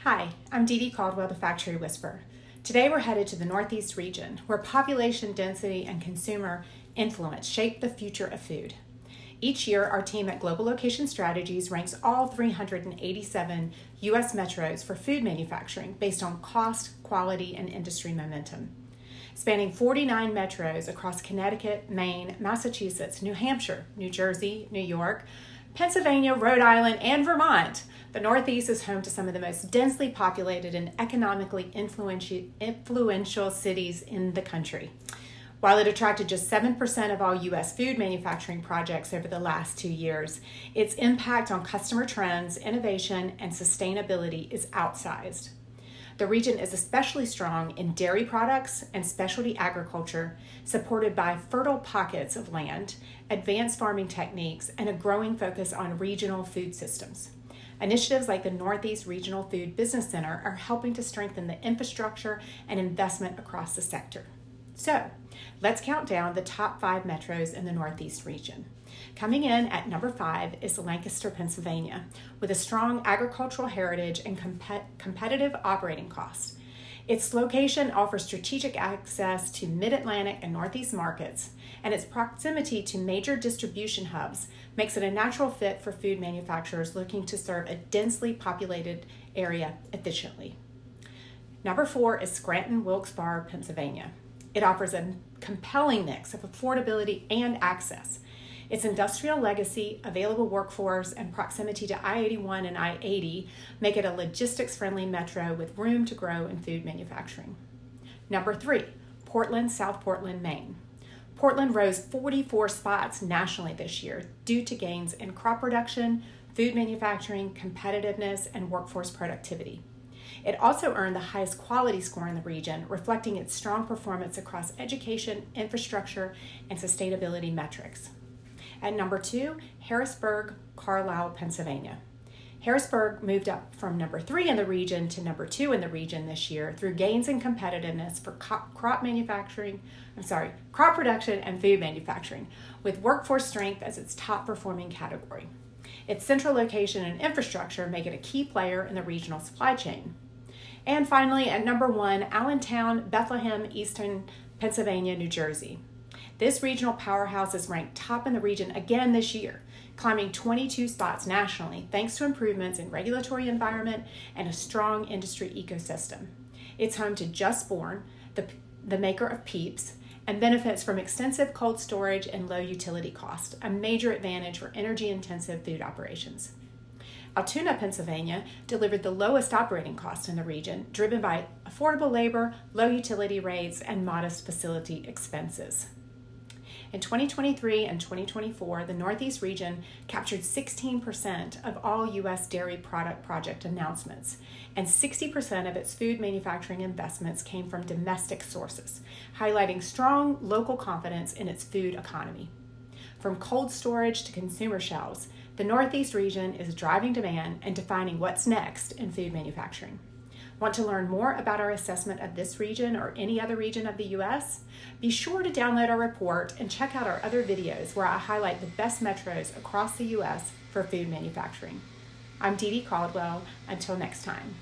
Hi, I'm Didi Caldwell, the Factory Whisperer. Today we're headed to the Northeast region, where population density and consumer influence shape the future of food. Each year, our team at Global Location Strategies ranks all 387 U.S. metros for food manufacturing based on cost, quality, and industry momentum. Spanning 49 metros across Connecticut, Maine, Massachusetts, New Hampshire, New Jersey, New York, Pennsylvania, Rhode Island, and Vermont, the Northeast is home to some of the most densely populated and economically influential cities in the country. While it attracted just 7% of all U.S. food manufacturing projects over the last 2 years, its impact on customer trends, innovation, and sustainability is outsized. The region is especially strong in dairy products and specialty agriculture, supported by fertile pockets of land, advanced farming techniques, and a growing focus on regional food systems. Initiatives like the Northeast Regional Food Business Center are helping to strengthen the infrastructure and investment across the sector. So, let's count down the top 5 metros in the Northeast region. Coming in at number 5 is Lancaster, Pennsylvania, with a strong agricultural heritage and competitive operating costs. Its location offers strategic access to Mid-Atlantic and Northeast markets, and its proximity to major distribution hubs makes it a natural fit for food manufacturers looking to serve a densely populated area efficiently. Number 4 is Scranton, Wilkes-Barre, Pennsylvania. It offers a compelling mix of affordability and access. Its industrial legacy, available workforce, and proximity to I-81 and I-80 make it a logistics-friendly metro with room to grow in food manufacturing. Number 3, Portland, South Portland, Maine. Portland rose 44 spots nationally this year due to gains in crop production, food manufacturing, competitiveness, and workforce productivity. It also earned the highest quality score in the region, reflecting its strong performance across education, infrastructure, and sustainability metrics. At number 2, Harrisburg, Carlisle, Pennsylvania. Harrisburg moved up from number 3 in the region to number 2 in the region this year through gains in competitiveness for crop production and food manufacturing, with workforce strength as its top performing category. Its central location and infrastructure make it a key player in the regional supply chain. And finally, at number 1, Allentown, Bethlehem, Easton, Pennsylvania, New Jersey. This regional powerhouse is ranked top in the region again this year, climbing 22 spots nationally thanks to improvements in regulatory environment and a strong industry ecosystem. It's home to Just Born, the maker of Peeps, and benefits from extensive cold storage and low utility cost, a major advantage for energy-intensive food operations. Altoona, Pennsylvania, delivered the lowest operating cost in the region, driven by affordable labor, low utility rates, and modest facility expenses. In 2023 and 2024, the Northeast region captured 16% of all U.S. dairy product project announcements, and 60% of its food manufacturing investments came from domestic sources, highlighting strong local confidence in its food economy. From cold storage to consumer shelves, the Northeast region is driving demand and defining what's next in food manufacturing. Want to learn more about our assessment of this region or any other region of the U.S.? Be sure to download our report and check out our other videos where I highlight the best metros across the U.S. for food manufacturing. I'm Didi Caldwell. Until next time.